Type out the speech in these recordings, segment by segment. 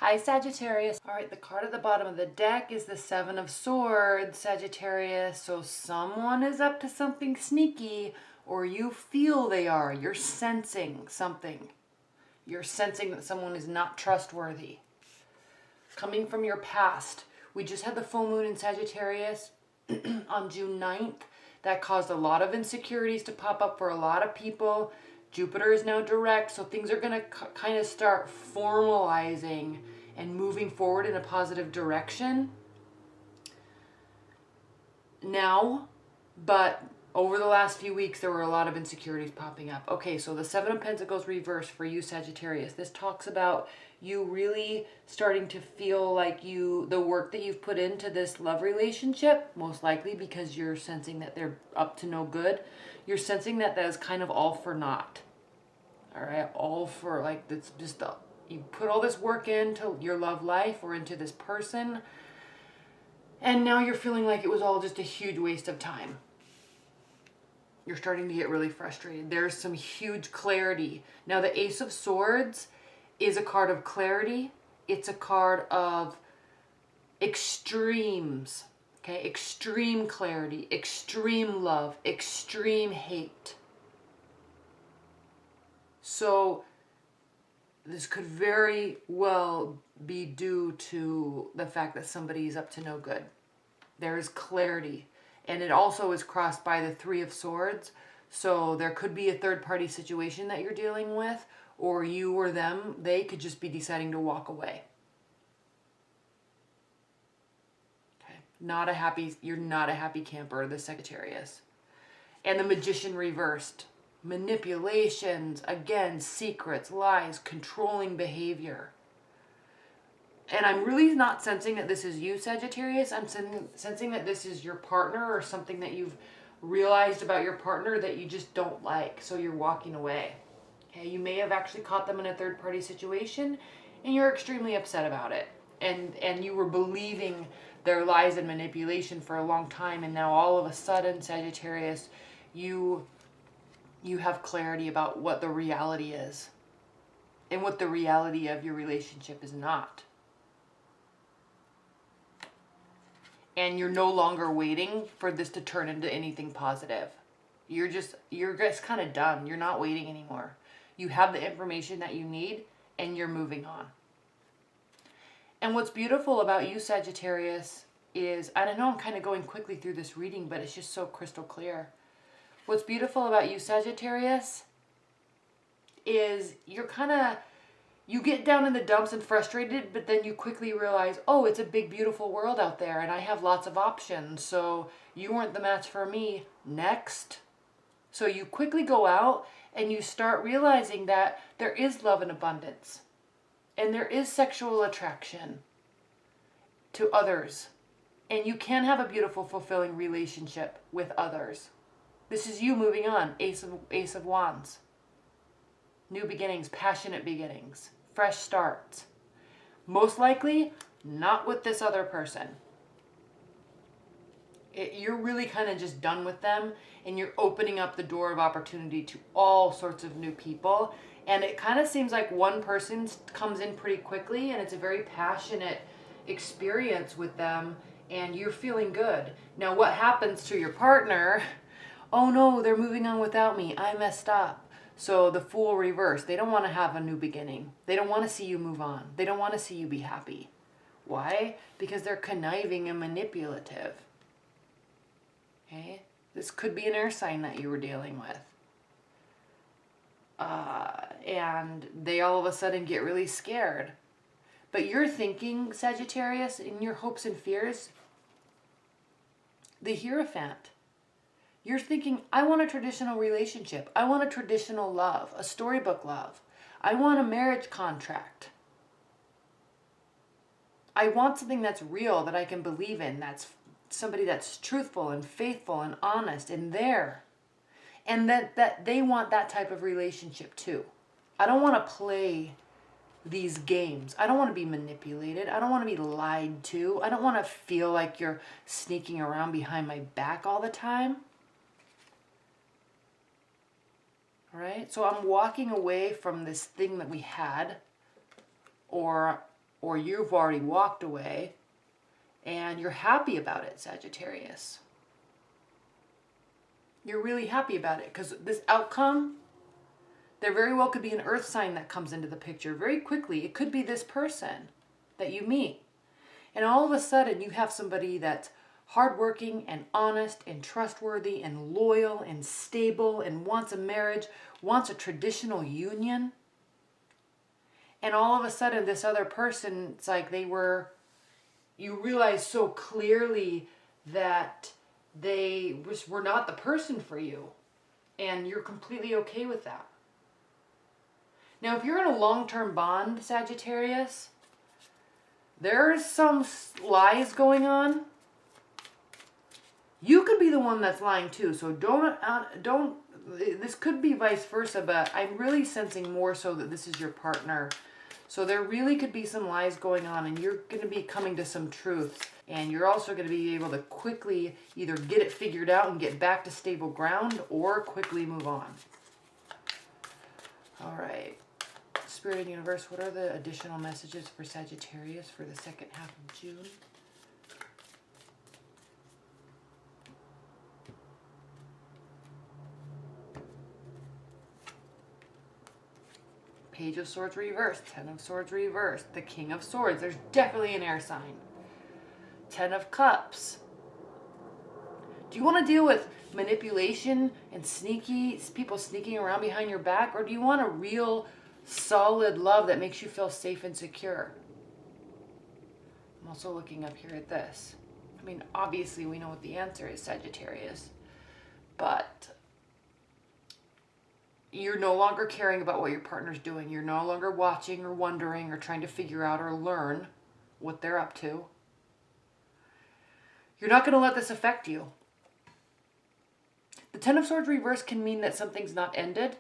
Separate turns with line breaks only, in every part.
Hi, Sagittarius. All right, the card at the bottom of the deck is the Seven of Swords, Sagittarius. So someone is up to something sneaky, or you feel they are. You're sensing something. You're sensing that someone is not trustworthy. Coming from your past. We just had the full moon in Sagittarius on June 9th. That caused a lot of insecurities to pop up for a lot of people. Jupiter is now direct, so things are going to kind of start formalizing and moving forward in a positive direction now. But over the last few weeks, there were a lot of insecurities popping up. Okay, so the Seven of Pentacles reversed for you, Sagittarius. This talks about you really starting to feel like the work that you've put into this love relationship, most likely because you're sensing that they're up to no good. You're sensing that is kind of all for naught. All right, all for like, it's just you put all this work into your love life or into this person, and now you're feeling like it was all just a huge waste of time. You're starting to get really frustrated. There's some huge clarity. Now the Ace of Swords is a card of clarity. It's a card of extremes. Okay, extreme clarity, extreme love, extreme hate. So this could very well be due to the fact that somebody is up to no good. There is clarity. And it also is crossed by the Three of Swords. So there could be a third-party situation that you're dealing with, or you or them, they could just be deciding to walk away. You're not a happy camper, the Sagittarius. And the Magician reversed. Manipulations, again, secrets, lies, controlling behavior. And I'm really not sensing that this is you, Sagittarius. I'm sensing that this is your partner or something that you've realized about your partner that you just don't like. So you're walking away. Okay, you may have actually caught them in a third-party situation and you're extremely upset about it. And you were believing their lies and manipulation for a long time, and now all of a sudden, Sagittarius, you have clarity about what the reality is and what the reality of your relationship is not. And you're no longer waiting for this to turn into anything positive. You're just kind of done. You're not waiting anymore. You have the information that you need and you're moving on. And what's beautiful about you, Sagittarius, is, and I know I'm kind of going quickly through this reading, but it's just so crystal clear. What's beautiful about you, Sagittarius, is you get down in the dumps and frustrated, but then you quickly realize, oh, it's a big, beautiful world out there, and I have lots of options, so you weren't the match for me. Next. So you quickly go out, and you start realizing that there is love and abundance, and there is sexual attraction to others, and you can have a beautiful, fulfilling relationship with others. This is you moving on. Ace of Wands. New beginnings, passionate beginnings, fresh starts. Most likely, not with this other person. You're really kind of just done with them, and you're opening up the door of opportunity to all sorts of new people. And it kind of seems like one person comes in pretty quickly, and it's a very passionate experience with them, and you're feeling good. Now, what happens to your partner? Oh no, they're moving on without me. I messed up. So the Fool reverse. They don't want to have a new beginning. They don't want to see you move on. They don't want to see you be happy. Why? Because they're conniving and manipulative. Okay? This could be an air sign that you were dealing with. And they all of a sudden get really scared. But you're thinking, Sagittarius, in your hopes and fears, the Hierophant. You're thinking, I want a traditional relationship. I want a traditional love, a storybook love. I want a marriage contract. I want something that's real, that I can believe in, that's somebody that's truthful and faithful and honest and there. And that they want that type of relationship too. I don't want to play these games. I don't want to be manipulated. I don't want to be lied to. I don't want to feel like you're sneaking around behind my back all the time. All right? So I'm walking away from this thing that we had, or or you've already walked away and you're happy about it, Sagittarius. You're really happy about it because this outcome, there very well could be an earth sign that comes into the picture very quickly. It could be this person that you meet. And all of a sudden you have somebody that's hardworking and honest and trustworthy and loyal and stable and wants a marriage, wants a traditional union. And all of a sudden this other person, it's like you realize so clearly that they just were not the person for you. And you're completely okay with that. Now, if you're in a long-term bond, Sagittarius, there's some lies going on. You could be the one that's lying too, so don't, this could be vice versa, but I'm really sensing more so that this is your partner. So there really could be some lies going on, and you're going to be coming to some truths, and you're also going to be able to quickly either get it figured out and get back to stable ground, or quickly move on. All right. Spirit and Universe, what are the additional messages for Sagittarius for the second half of June? Page of Swords reversed, Ten of Swords reversed, the King of Swords. There's definitely an air sign. Ten of Cups. Do you want to deal with manipulation and people sneaking around behind your back? Or do you want a real solid love that makes you feel safe and secure? I'm also looking up here at this. I mean, obviously we know what the answer is, Sagittarius. But you're no longer caring about what your partner's doing. You're no longer watching or wondering or trying to figure out or learn what they're up to. You're not going to let this affect you. The Ten of Swords reverse can mean that something's not ended,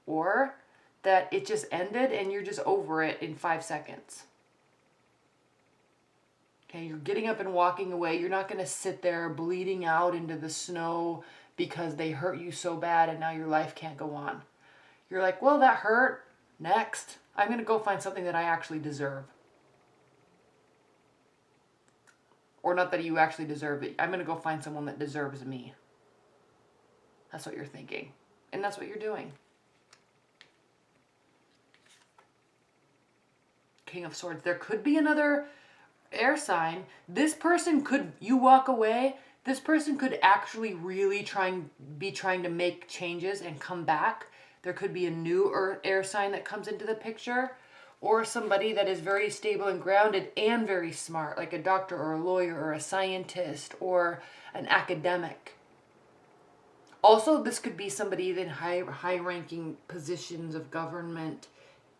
or that it just ended and you're just over it in 5 seconds. Okay, you're getting up and walking away. You're not going to sit there bleeding out into the snow because they hurt you so bad and now your life can't go on. You're like, well, that hurt. Next, I'm going to go find something that I actually deserve. Or not that you actually deserve it. I'm going to go find someone that deserves me. That's what you're thinking. And that's what you're doing. King of Swords. There could be another air sign. This person could, you walk away, this person could actually really be trying to make changes and come back. There could be a new air sign that comes into the picture, or somebody that is very stable and grounded and very smart, like a doctor or a lawyer or a scientist or an academic. Also, this could be somebody in high-ranking positions of government,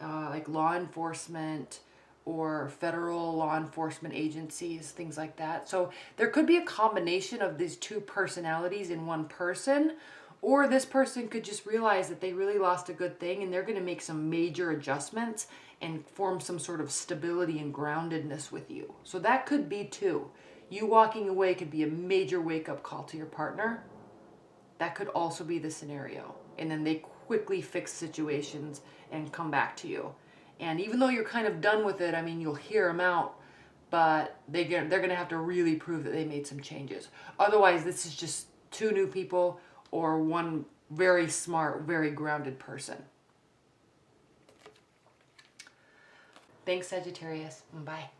like law enforcement or federal law enforcement agencies, things like that. So there could be a combination of these two personalities in one person, or this person could just realize that they really lost a good thing and they're going to make some major adjustments and form some sort of stability and groundedness with you. So that could be too. You walking away could be a major wake-up call to your partner. That could also be the scenario. And then they quickly fix situations and come back to you. And even though you're kind of done with it, I mean, you'll hear them out, but they're going to have to really prove that they made some changes. Otherwise, this is just two new people or one very smart, very grounded person. Thanks, Sagittarius. Bye.